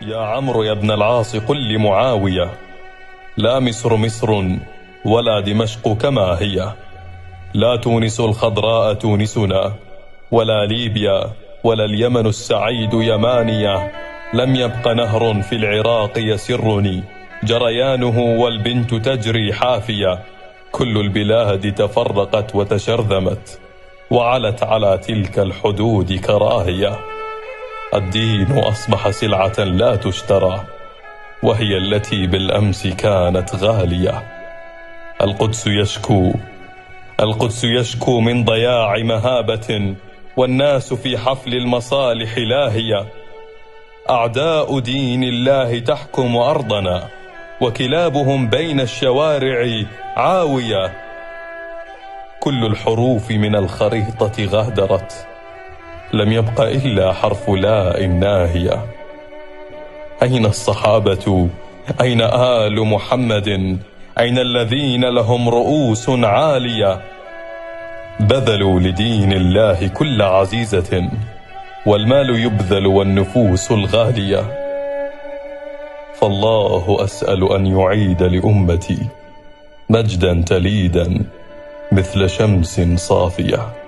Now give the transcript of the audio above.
يا عمرو يا ابن العاص قل لمعاوية: لا مصر مصر ولا دمشق كما هي، لا تونس الخضراء تونسنا، ولا ليبيا ولا اليمن السعيد يمانية. لم يبق نهر في العراق يسرني جريانه والبنت تجري حافية. كل البلاد تفرقت وتشرذمت وعلت على تلك الحدود كراهية. الدين أصبح سلعة لا تشترى، وهي التي بالأمس كانت غالية. القدس يشكو من ضياع مهابة، والناس في حفل المصالح لاهية. أعداء دين الله تحكم أرضنا، وكلابهم بين الشوارع عاوية. كل الحروف من الخريطة غادرت، لم يبق إلا حرف لا ناهية. أين الصحابة؟ أين آل محمد؟ أين الذين لهم رؤوس عالية؟ بذلوا لدين الله كل عزيزة، والمال يبذل والنفوس الغالية. فالله أسأل أن يعيد لأمتي مجدا تليدا مثل شمس صافية.